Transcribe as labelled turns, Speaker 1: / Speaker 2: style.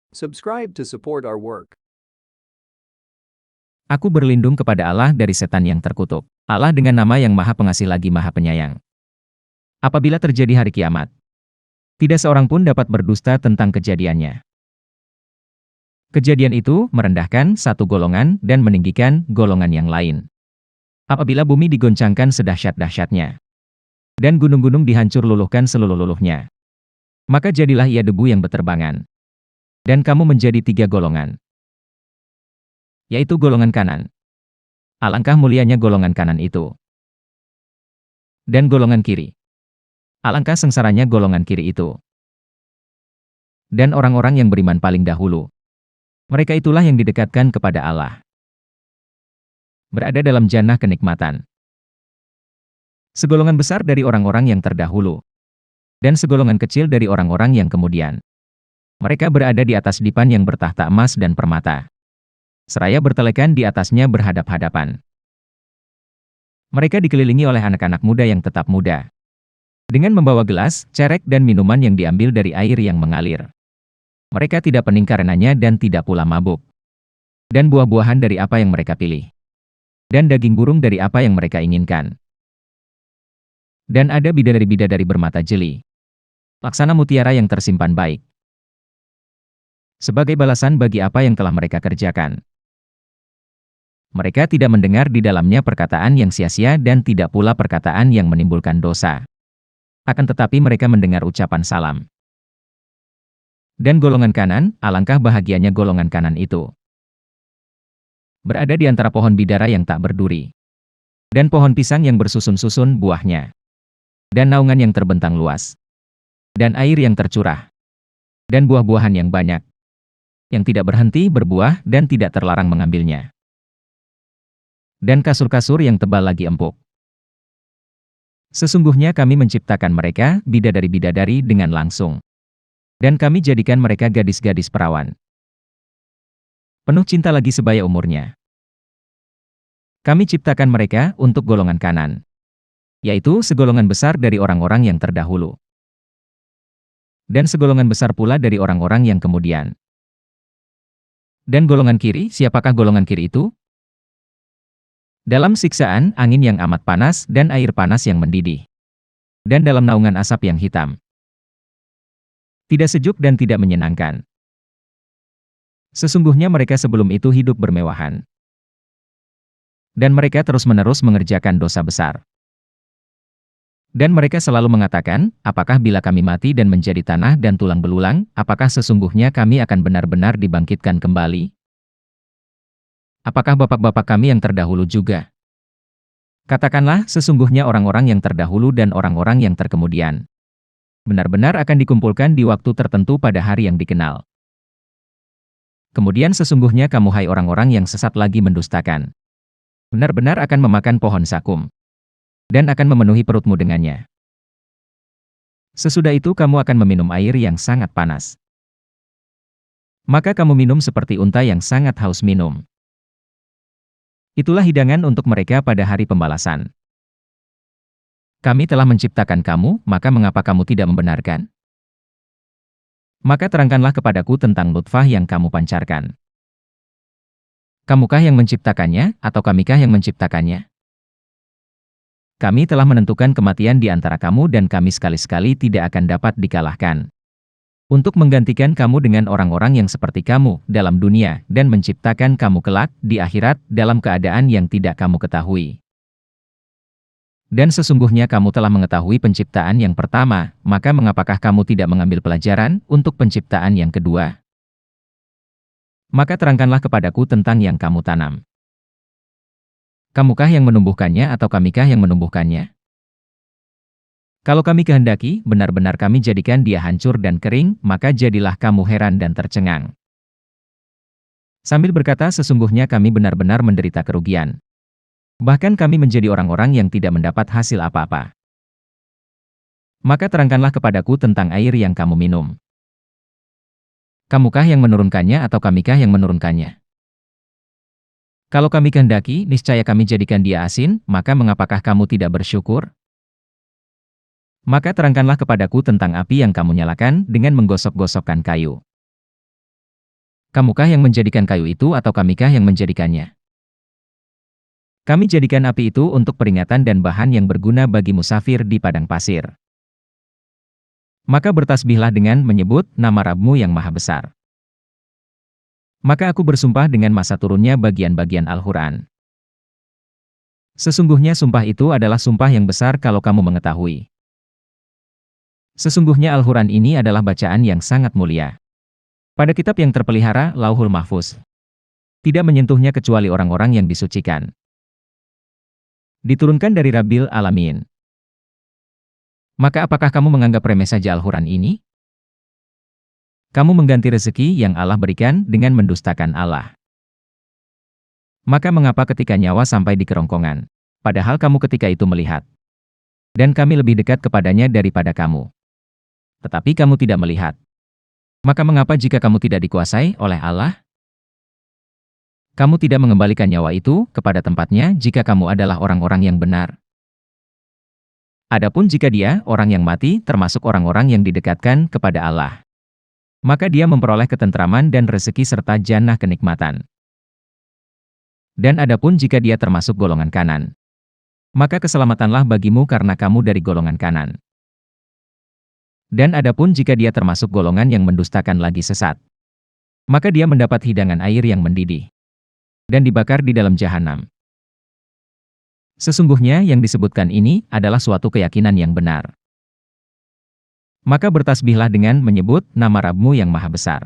Speaker 1: Subscribe to support our work.
Speaker 2: Aku berlindung kepada Allah dari setan yang terkutuk. Allah dengan nama yang Maha Pengasih lagi Maha Penyayang. Apabila terjadi hari kiamat, tidak seorang pun dapat berdusta tentang kejadiannya. Kejadian itu merendahkan satu golongan dan meninggikan golongan yang lain. Apabila bumi digoncangkan sedahsyat-dahsyatnya, dan gunung-gunung dihancur luluhkan seluruh-luluhnya, maka jadilah ia debu yang berterbangan. Dan kamu menjadi tiga golongan, yaitu golongan kanan. Alangkah mulianya golongan kanan itu. Dan golongan kiri. Alangkah sengsaranya golongan kiri itu. Dan orang-orang yang beriman paling dahulu, mereka itulah yang didekatkan kepada Allah, berada dalam jannah kenikmatan. Segolongan besar dari orang-orang yang terdahulu, dan segolongan kecil dari orang-orang yang kemudian. Mereka berada di atas dipan yang bertahta emas dan permata, seraya bertelekan di atasnya berhadap-hadapan. Mereka dikelilingi oleh anak-anak muda yang tetap muda, dengan membawa gelas, cerek dan minuman yang diambil dari air yang mengalir. Mereka tidak pening karenanya dan tidak pula mabuk. Dan buah-buahan dari apa yang mereka pilih. Dan daging burung dari apa yang mereka inginkan. Dan ada bidadari-bidadari bermata jeli, laksana mutiara yang tersimpan baik, sebagai balasan bagi apa yang telah mereka kerjakan. Mereka tidak mendengar di dalamnya perkataan yang sia-sia dan tidak pula perkataan yang menimbulkan dosa. Akan tetapi mereka mendengar ucapan salam. Dan golongan kanan, alangkah bahagianya golongan kanan itu. Berada di antara pohon bidara yang tak berduri, dan pohon pisang yang bersusun-susun buahnya, dan naungan yang terbentang luas, dan air yang tercurah, dan buah-buahan yang banyak, yang tidak berhenti berbuah dan tidak terlarang mengambilnya. Dan kasur-kasur yang tebal lagi empuk. Sesungguhnya kami menciptakan mereka, bidadari-bidadari dengan langsung. Dan kami jadikan mereka gadis-gadis perawan, penuh cinta lagi sebaya umurnya. Kami ciptakan mereka untuk golongan kanan, yaitu segolongan besar dari orang-orang yang terdahulu. Dan segolongan besar pula dari orang-orang yang kemudian. Dan golongan kiri, siapakah golongan kiri itu? Dalam siksaan, angin yang amat panas dan air panas yang mendidih. Dan dalam naungan asap yang hitam. Tidak sejuk dan tidak menyenangkan. Sesungguhnya mereka sebelum itu hidup bermewahan. Dan mereka terus-menerus mengerjakan dosa besar. Dan mereka selalu mengatakan, apakah bila kami mati dan menjadi tanah dan tulang belulang, apakah sesungguhnya kami akan benar-benar dibangkitkan kembali? Apakah bapak-bapak kami yang terdahulu juga? Katakanlah, sesungguhnya orang-orang yang terdahulu dan orang-orang yang terkemudian benar-benar akan dikumpulkan di waktu tertentu pada hari yang dikenal. Kemudian sesungguhnya kamu hai orang-orang yang sesat lagi mendustakan, benar-benar akan memakan pohon sakum, dan akan memenuhi perutmu dengannya. Sesudah itu kamu akan meminum air yang sangat panas. Maka kamu minum seperti unta yang sangat haus minum. Itulah hidangan untuk mereka pada hari pembalasan. Kami telah menciptakan kamu, maka mengapa kamu tidak membenarkan? Maka terangkanlah kepadaku tentang nutfah yang kamu pancarkan. Kamukah yang menciptakannya, atau kamikah yang menciptakannya? Kami telah menentukan kematian di antara kamu dan kami sekali-sekali tidak akan dapat dikalahkan. Untuk menggantikan kamu dengan orang-orang yang seperti kamu dalam dunia dan menciptakan kamu kelak di akhirat dalam keadaan yang tidak kamu ketahui. Dan sesungguhnya kamu telah mengetahui penciptaan yang pertama, maka mengapakah kamu tidak mengambil pelajaran untuk penciptaan yang kedua? Maka terangkanlah kepadaku tentang yang kamu tanam. Kamukah yang menumbuhkannya atau kamikah yang menumbuhkannya? Kalau kami kehendaki, benar-benar kami jadikan dia hancur dan kering, maka jadilah kamu heran dan tercengang. Sambil berkata sesungguhnya kami benar-benar menderita kerugian. Bahkan kami menjadi orang-orang yang tidak mendapat hasil apa-apa. Maka terangkanlah kepadaku tentang air yang kamu minum. Kamukah yang menurunkannya atau kamikah yang menurunkannya? Kalau kami kehendaki, niscaya kami jadikan dia asin, maka mengapakah kamu tidak bersyukur? Maka terangkanlah kepadaku tentang api yang kamu nyalakan dengan menggosok-gosokkan kayu. Kamukah yang menjadikan kayu itu atau kamikah yang menjadikannya? Kami jadikan api itu untuk peringatan dan bahan yang berguna bagi musafir di padang pasir. Maka bertasbihlah dengan menyebut nama Rabbmu yang Maha Besar. Maka aku bersumpah dengan masa turunnya bagian-bagian Al-Quran. Sesungguhnya sumpah itu adalah sumpah yang besar kalau kamu mengetahui. Sesungguhnya Al-Quran ini adalah bacaan yang sangat mulia. Pada kitab yang terpelihara, Lauhul Mahfuz. Tidak menyentuhnya kecuali orang-orang yang disucikan. Diturunkan dari Rabbil Alamin. Maka apakah kamu menganggap remeh saja Al-Quran ini? Kamu mengganti rezeki yang Allah berikan dengan mendustakan Allah. Maka mengapa ketika nyawa sampai di kerongkongan, padahal kamu ketika itu melihat? Dan kami lebih dekat kepadanya daripada kamu. Tetapi kamu tidak melihat. Maka mengapa jika kamu tidak dikuasai oleh Allah? Kamu tidak mengembalikan nyawa itu kepada tempatnya jika kamu adalah orang-orang yang benar. Adapun jika dia, orang yang mati, termasuk orang-orang yang didekatkan kepada Allah, maka dia memperoleh ketentraman dan rezeki serta jannah kenikmatan. Dan adapun jika dia termasuk golongan kanan, maka keselamatanlah bagimu karena kamu dari golongan kanan. Dan adapun jika dia termasuk golongan yang mendustakan lagi sesat, maka dia mendapat hidangan air yang mendidih dan dibakar di dalam jahanam. Sesungguhnya yang disebutkan ini adalah suatu keyakinan yang benar. Maka bertasbihlah dengan menyebut nama Rabbmu yang Maha Besar.